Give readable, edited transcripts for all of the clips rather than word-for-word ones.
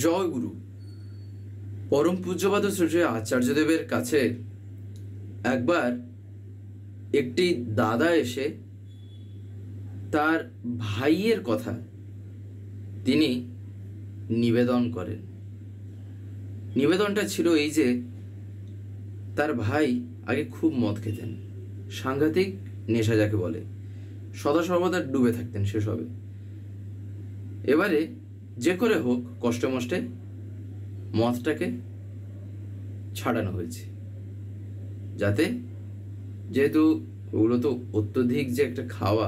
জয় গুরু। পরম পূজ্যপাদ শ্রী আচার্যদেবের কাছে একবার একটি দাদা এসে তার ভাইয়ের কথা তিনি নিবেদন করেন। নিবেদনটা ছিল এই যে তার ভাই আগে খুব মদ খেতেন, সাংঘাতিক নেশা যাকে বলে, সদা সর্বদা ডুবে থাকতেন সেসবে। এবারে যে করে হোক কষ্টে মষ্টে মদটাকে ছাড়ানো হয়েছে, যাতে যেহেতু ওগুলো তো অত্যধিক যে একটা খাওয়া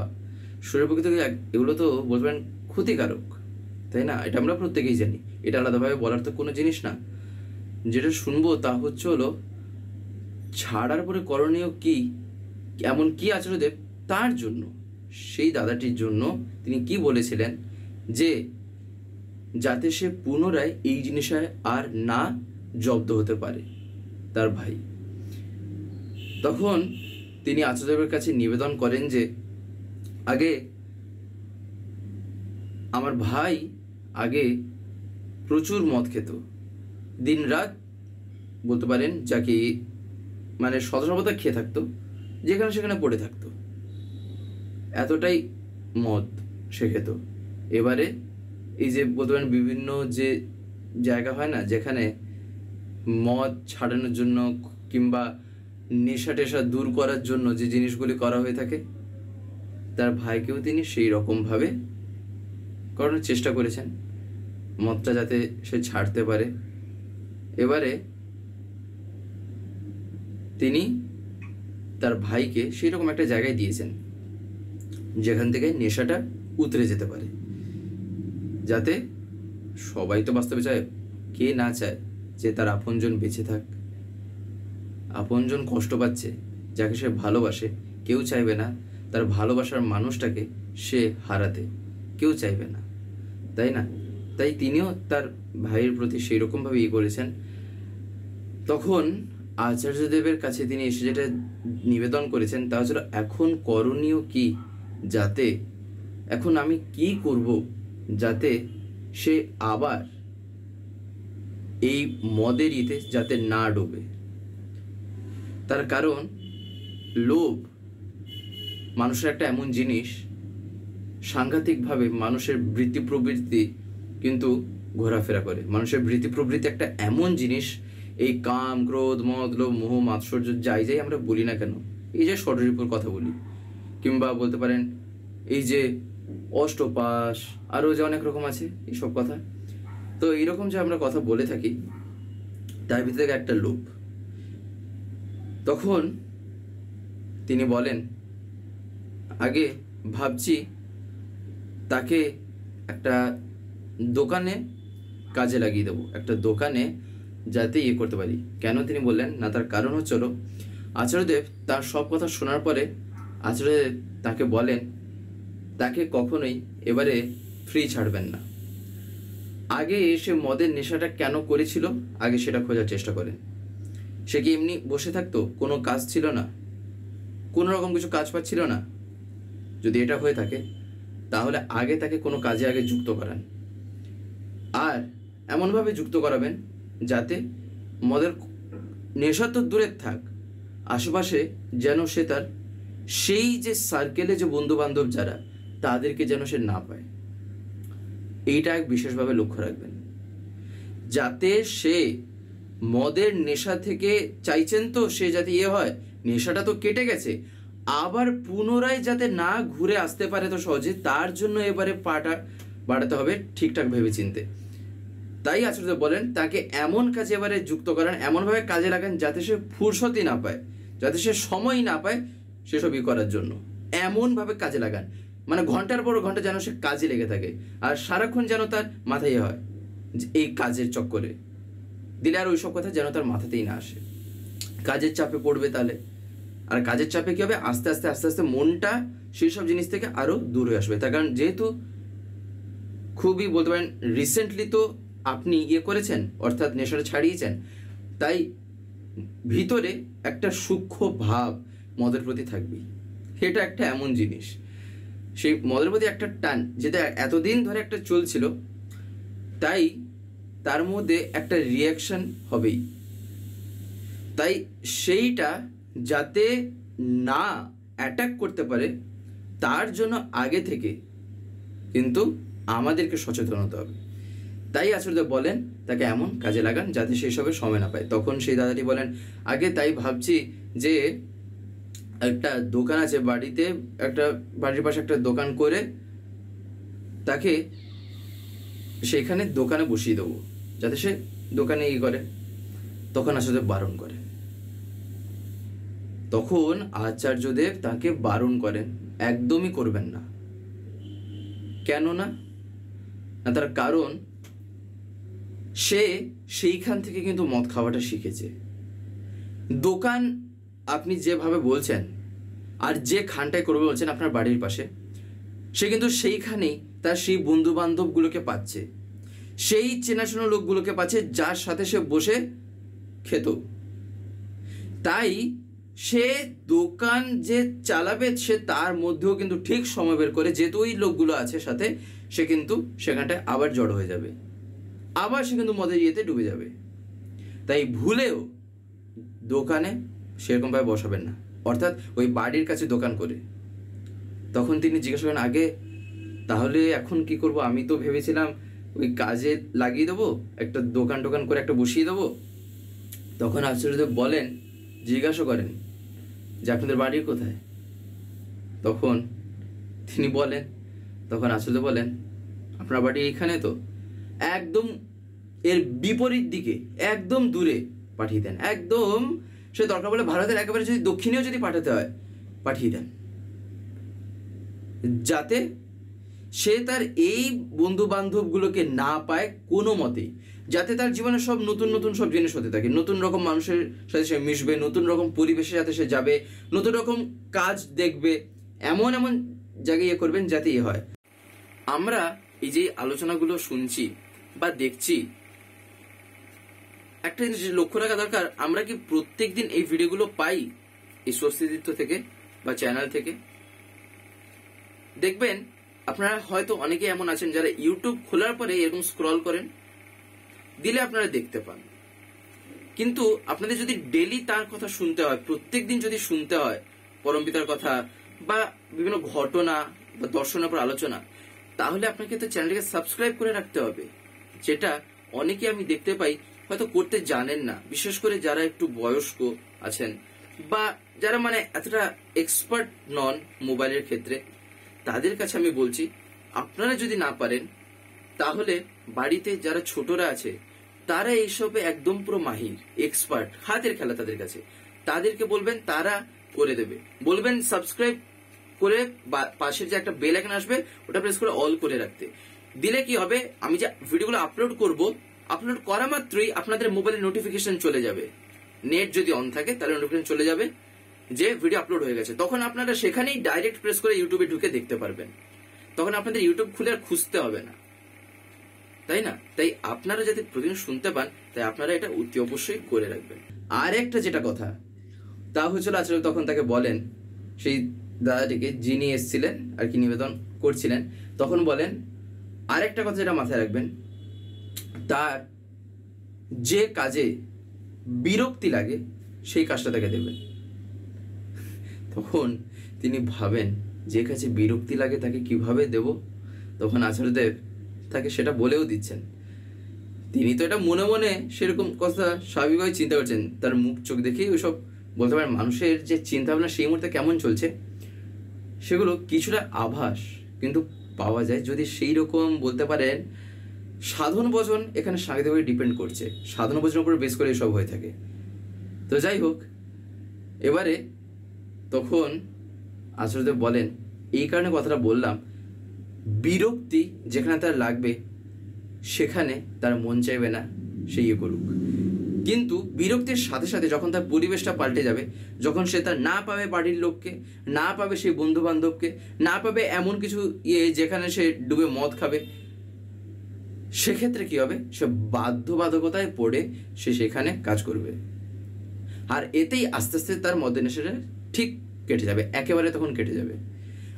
শরীরের পক্ষে থেকে এগুলো তো বলবেন ক্ষতিকারক, তাই না? এটা আমরা প্রত্যেকেই জানি, এটা আলাদাভাবে বলার তো কোনো জিনিস না। যেটা শুনবো তা হলো ছাড়ার পরে করণীয় কি, এমন কি আচার্যদেব তার জন্য, সেই দাদাটির জন্য তিনি কি বলেছিলেন যে যাতে সে পুনরায় এই জিনিসে আর না জব্দ হতে পারে তার ভাই। তখন তিনি আচার্যদেবের কাছে নিবেদন করেন যে আগে আমার ভাই আগে প্রচুর মদ খেত, দিন রাত বলতে পারেন যাকে মানে সর্বদা খেয়ে থাকতো, যেখানে সেখানে পড়ে থাকতো, এতটাই মদ সে খেত। এবারে এই যে বলতে পারেন বিভিন্ন যে জায়গা হয় না যেখানে মদ ছাড়ানোর জন্য কিংবা নেশা টেশা দূর করার জন্য যে জিনিসগুলি করা হয়ে থাকে, তার ভাইকেও তিনি সেই রকমভাবে করানোর চেষ্টা করেছেন, মদটা যাতে সে ছাড়তে পারে। এবারে তিনি তার ভাইকে সেই রকম একটা জায়গায় দিয়েছেন যেখান থেকে নেশাটা উতরে যেতে পারে, যাতে সবাই তো বাস্তবে চায়, কে না চায় যে তার আপনজন বেঁচে থাক। আপনজন কষ্ট পাচ্ছে, যাকে সে ভালোবাসে, কেউ চাইবে না তার ভালোবাসার মানুষটাকে সে হারাতে, কেউ চাইবে না, তাই না? তাই তিনিও তার ভাইয়ের প্রতি সেই রকমভাবে করেছেন। তখন আচার্যদেবের কাছে তিনি এসে যেটা নিবেদন করেছেন তা হচ্ছিল এখন করণীয় কি, যাতে এখন আমি কি করব যাতে সে আবার এই মদের যাতে না ডোবে। তার কারণ লোভ মানুষের একটা এমন জিনিস, সাংঘাতিকভাবে মানুষের বৃত্তি প্রবৃত্তি কিন্তু ঘোরাফেরা করে। মানুষের বৃত্তি প্রবৃত্তি একটা এমন জিনিস, এই কাম ক্রোধ মদ লোভ মোহ মাৎসর্য যাই যাই আমরা বলি না কেন, এই যে ষড়রিপুর কথা বলি কিংবা বলতে পারেন এই যে অষ্টপাশ, আরও যে অনেক রকম আছে এইসব কথা, তো এইরকম যে আমরা কথা বলে থাকি তার ভিতরে থেকে একটা লোভ। তখন তিনি বলেন আগে ভাবছি তাকে একটা দোকানে কাজে লাগিয়ে দেবো, একটা দোকানে যাতে করতে পারি। কেন তিনি বললেন না, তার কারণ হচ্ছিল আচার্যদেব তার সব কথা শোনার পরে আচার্যদেব তাকে বলেন তাকে কখনোই এবারে ফ্রি ছাড়বেন না। আগে সে মদের নেশাটা কেন করেছিল আগে সেটা খোঁজার চেষ্টা করেন। সে কি এমনি বসে থাকতো, কোনো কাজ ছিল না, কোনো রকম কিছু কাজ পাচ্ছিল না? যদি এটা হয়ে থাকে তাহলে আগে তাকে কোনো কাজে আগে যুক্ত করান, আর এমনভাবে যুক্ত করাবেন যাতে মদের নেশা তো দূরের থাক, আশেপাশে যেন সে তার সেই যে সার্কেলে যে বন্ধু বান্ধব যারা তাদেরকে যেন সে না পায়। এইটা এক বিশেষভাবে লক্ষ্য রাখবেন, যাতে সে মদের নেশা থেকে চাইছেন তো সে যাতে হয়, নেশাটা তো কেটে গেছে, আবার পুনরায় যাতে না ঘুরে আসতে পারে তো সহজে, তার জন্য এবারে পাটা বাড়াতে হবে ঠিকঠাক ভেবে চিনতে। তাই আচার্য বলেন তাকে এমন কাজে এবারে যুক্ত করান, এমনভাবে কাজে লাগান যাতে সে ফুরসতই না পায়, যাতে সে সময় না পায় সেসবই করার জন্য। এমনভাবে কাজে লাগান মানে ঘন্টার পর ঘন্টা যেন সে কাজে লেগে থাকে, আর সারাক্ষণ যেন তার মাথায় হয় এই কাজের চক্করে দিলে আর ওইসব কথা যেন তার মাথাতেই না আসে। কাজের চাপে পড়বে তাহলে, আর কাজের চাপে কী হবে, আস্তে আস্তে আস্তে আস্তে মনটা সেই সব জিনিস থেকে আরও দূর হয়ে আসবে। তার কারণ যেহেতু খুবই বলতে পারেন রিসেন্টলি তো আপনি করেছেন, অর্থাৎ নেশাটা ছাড়িয়েছেন, তাই ভিতরে একটা সূক্ষ্ম ভাব মদের প্রতি থাকবেই। এটা একটা এমন জিনিস, সেই মদের প্রতি একটা টান যেটা এতদিন ধরে একটা চলছিল, তাই তার মধ্যে একটা রিয়াকশন হবেই। তাই সেইটা যাতে না অ্যাটাক করতে পারে তার জন্য আগে থেকে কিন্তু আমাদেরকে সচেতন হতে হবে। তাই আচার্য বলেন তাকে এমন কাজে লাগান যাতে সেই সবে সময় না পায়। তখন সেই দাদাটি বলেন, আগে তাই ভাবছি যে একটা দোকান আছে বাড়িতে, একটা বাড়ির পাশে একটা দোকান করে তাকে সেখানে দোকানে বসিয়ে দেবো যাতে সে দোকানে করে। তখন আচার্যদেব বারণ করেন। তখন আচার্যদেব তাকে বারণ করেন, একদমই করবেন না। কেন না? তার কারণ সে সেইখান থেকে কিন্তু মদ খাওয়াটা শিখেছে। দোকান আপনি যেভাবে বলছেন আর যে খানটায় করবে বলছেন আপনার বাড়ির পাশে, সে কিন্তু সেইখানেই তার সেই বন্ধু বান্ধবগুলোকে পাচ্ছে, সেই চেনাশোনা লোকগুলোকে পাচ্ছে যার সাথে সে বসে খেত। তাই সে দোকান যে চালাবে সে তার মধ্যেও কিন্তু ঠিক সময় বের করে, যেহেতু ওই লোকগুলো আছে সাথে, সে কিন্তু সেখানটায় আবার জড়ো হয়ে যাবে, আবার সে কিন্তু মদের ইয়েতে ডুবে যাবে। তাই ভুলেও দোকানে সেরকমভাবে বসাবেন না, অর্থাৎ ওই বাড়ির কাছে দোকান করে। তখন তিনি জিজ্ঞাসা করেন, আগে তাহলে এখন কি করব? আমি তো ভেবেছিলাম ওই কাজে লাগিয়ে দেবো, একটা দোকান টোকান করে একটা বসিয়ে দেবো। তখন আচার্যদেব বলেন, জিজ্ঞাসা করেন যে আপনাদের বাড়ি কোথায়? তখন তিনি বলেন, তখন আচার্যদেব বলেন, আপনার বাড়ি এইখানে তো? একদম এর বিপরীত দিকে, একদম দূরে পাঠিয়ে দেন, একদম সে দরকার বলে ভারতের একেবারে যদি দক্ষিণেও যদি পাঠাতে হয় পাঠিয়ে দেন, যাতে সে তার এই বন্ধু বান্ধবগুলোকে না পায় কোনো মতেই, যাতে তার জীবনে সব নতুন নতুন সব জিনিস হতে থাকে, নতুন রকম মানুষের সাথে সে মিশবে, নতুন রকম পরিবেশের সাথে সে যাবে, নতুন রকম কাজ দেখবে, এমন এমন জায়গায় করবেন যাতে হয়। আমরা এই যে আলোচনাগুলো শুনছি বা দেখছি, একটা জিনিস লক্ষ্য রাখা দরকার, আমরা কি প্রত্যেক দিন এই ভিডিওগুলো পাই এই স্বস্তিতীর্থ থেকে বা চ্যানেল থেকে? দেখবেন আপনারা হয়তো অনেকে এমন আছেন যারা ইউটিউব খোলার পরে এরকম স্ক্রল করেন, দিলে আপনারা দেখতে পান। কিন্তু আপনাদের যদি ডেলি তার কথা শুনতে হয়, প্রত্যেক দিন যদি শুনতে হয় পরমপিতার কথা বা বিভিন্ন ঘটনা বা দর্শনের উপর আলোচনা, তাহলে আপনাকে তো চ্যানেলটাকে সাবস্ক্রাইব করে রাখতে হবে, যেটা অনেকে আমি দেখতে পাই হয়তো করতে জানেন না। বিশেষ করে যারা একটু বয়স্ক আছেন বা যারা মানে এতটা এক্সপার্ট নন মোবাইলের ক্ষেত্রে, তাদের কাছে আমি বলছি, আপনারা যদি না পারেন তাহলে বাড়িতে যারা ছোটরা আছে তারা এইসবে একদম পুরো মাহির, এক্সপার্ট, হাতের খেলা তাদের কাছে, তাদেরকে বলবেন, তারা করে দেবে। বলবেন সাবস্ক্রাইব করে পাশের যে একটা বেল আইকন আসবে ওটা প্রেস করে অল করে রাখতে। দিলে কি হবে, আমি যে ভিডিওগুলো আপলোড করব, আপলোড করা মাত্রই আপনাদের মোবাইলে নোটিফিকেশন চলে যাবে। নেট যদি অন থাকে তাহলে নোটিফিকেশন চলে যাবে যে ভিডিও আপলোড হয়ে গেছে। তখন আপনারা সেখানেই ডাইরেক্ট প্রেস করে ইউটিউবে ঢুকে দেখতে পারবেন। তখন আপনাদের ইউটিউব খুলে আর খুঁজতে হবে না, তাই না? তাই আপনারা যাতে প্রতিদিন শুনতে পান, তাই আপনারা এটা অতি অবশ্যই করে রাখবেন। আর একটা যেটা কথা, তা হচ্ছিল আচার্য তখন তাকে বলেন, সেই দাদাটিকে যিনি এসেছিলেন আর কি নিবেদন করছিলেন, তখন বলেন আরেকটা কথা যেটা মাথায় রাখবেন, তার যে কাজে বিরক্তি লাগে সেই কাজটা তাকে দেবেন। তখন তিনি ভাবেন যে কাজে বিরক্তি লাগে তাকে কিভাবে দেব? তখন আচার্যদেব তাকে সেটা বলেও দিচ্ছেন। তিনি তো এটা মনে মনে সেরকম কথা স্বাভাবিকভাবে চিন্তা করছেন, তার মুখ চোখ দেখেই ওইসব বলতে পারেন মানুষের যে চিন্তা ভাবনা সেই মুহূর্তে কেমন চলছে সেগুলো কিছুটা আভাস কিন্তু পাওয়া যায়, যদি সেই রকম বলতে পারেন সাধন ভজন এখানে সাংঘাতিকভাবে ডিপেন্ড করছে, সাধন ভজনের উপর বেস করে এসব হয়ে থাকে। তো যাই হোক, এবারে তখন আচার্যদেব বলেন, এই কারণে কথাটা বললাম, বিরক্তি যেখানে তার লাগবে সেখানে তার মন চাইবে না সে ইয়ে করুক, কিন্তু বিরক্তির সাথে সাথে যখন তার পরিবেশটা পাল্টে যাবে, যখন সে তার না পাবে বাড়ির লোককে, না পাবে সেই বন্ধু বান্ধবকে, না পাবে এমন কিছু যেখানে সে ডুবে মদ খাবে, সেক্ষেত্রে কি হবে, সে বাধ্যবাধকতায় পড়ে সে সেখানে কাজ করবে। আর এতেই আস্তে আস্তে তার মদের নেশাটা ঠিক কেটে যাবে, একেবারে তখন কেটে যাবে।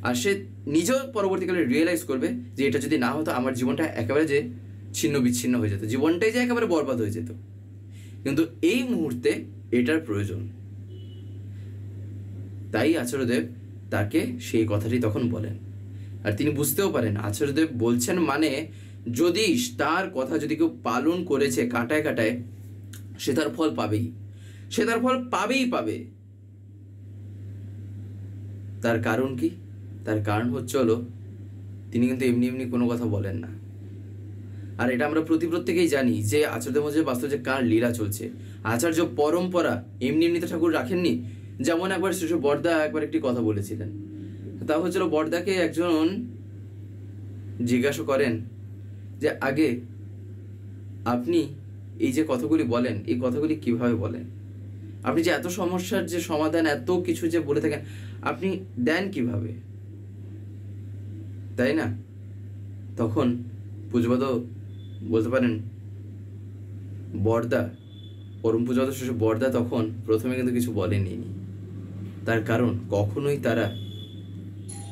আর সে নিজেও পরবর্তীকালে রিয়েলাইজ করবে যে এটা যদি না হতো আমার জীবনটা একেবারে যে ছিন্ন বিচ্ছিন্ন হয়ে যেত, জীবনটাই যে একেবারে বরবাদ হয়ে যেত। কিন্তু এই মুহূর্তে এটার প্রয়োজন, তাই আচার্যদেব তাকে সেই কথাটি তখন বলেন। আর তিনি বুঝতেও পারেন আচার্যদেব বলছেন মানে যদি তার কথা যদি কেউ পালন করেছে কাঁটায় কাঁটায়, সে তার ফল পাবেই, সে তার ফল পাবে। তার কারণ কি? তার কারণ হচ্ছে হলো তিনি কিন্তু এমনি এমনি কোনো কথা বলেন না। আর এটা আমরা প্রত্যেকেই জানি যে আচার্যদের মধ্যে বাস্তব যে কার লীলা চলছে। আচার্য পরম্পরা এমনি এমনিতে ঠাকুর রাখেননি। যেমন একবার শিশু বরদা একবার একটি কথা বলেছিলেন, তা হচ্ছিল বরদাকে একজন জিজ্ঞাসা করেন যে আগে আপনি এই যে কথাগুলি বলেন, এই কথাগুলি কিভাবে বলেন? আপনি যে এত সমস্যার যে সমাধান, এত কিছু যে বলে থাকেন, আপনি দেন কিভাবে, তাই না? তখন পূজ্যপাদ বলতে পারেন বরদা, পরম পূজ্যপাদ শিশু বরদা তখন প্রথমে কিন্তু কিছু বলেনি। তার কারণ কখনোই তারা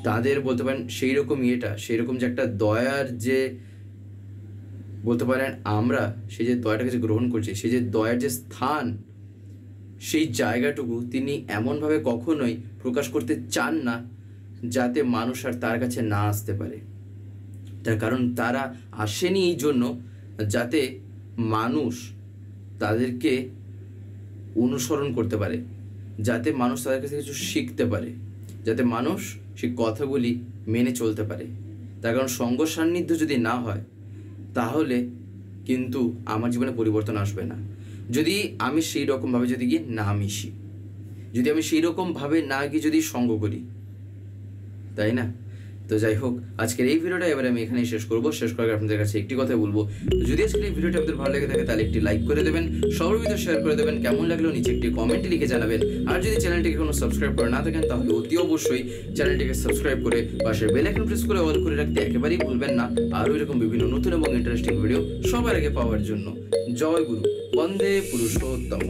তাদের বলতে পারেন সেই রকম যে একটা দয়ার যে বলতে পারেন আমরা সেই যে দয়াটাকে যে গ্রহণ করছি, সেই যে দয়ার যে স্থান, সেই জায়গাটুকু তিনি এমনভাবে কখনোই প্রকাশ করতে চান না যাতে মানুষ আর তার কাছে না আসতে পারে। তার কারণ তারা আসেনি এই জন্য যাতে মানুষ তাদেরকে অনুসরণ করতে পারে, যাতে মানুষ তাদের কাছে কিছু শিখতে পারে, যাতে মানুষ সেই কথাগুলি মেনে চলতে পারে। তার কারণ সঙ্গ সান্নিধ্য যদি না হয় তাহলে কিন্তু আমার জীবনে পরিবর্তন আসবে না। যদি আমি সেই রকমভাবে যদি গিয়ে না মিশি, যদি আমি সেই রকমভাবে না গিয়ে যদি সঙ্গ করি, তাই না? তো যাই হোক, আজকের এই ভিডিওটা এবারে আমি এখানেই শেষ করার আপনাদের কাছে একটি কথা বলবো, যদি আজকের এই ভিডিওটা আপনাদের ভালো লেগে থাকে তাহলে একটি লাইক করে দেবেন, সবার ভিতরে শেয়ার করে দেবেন, কেমন লাগলো নিচে একটি কমেন্টে লিখে জানাবেন। আর যদি চ্যানেলটিকে কোনো সাবস্ক্রাইব করে না থাকেন তাহলে অতি অবশ্যই চ্যানেলটিকে সাবস্ক্রাইব করে পাশের বেল আইকন প্রেস করে অল করে রাখতে একেবারেই ভুলবেন না, আরও এরকম বিভিন্ন নতুন এবং ইন্টারেস্টিং ভিডিও সবার আগে পাওয়ার জন্য। জয় গুরু, বন্দে পুরুষোত্তম।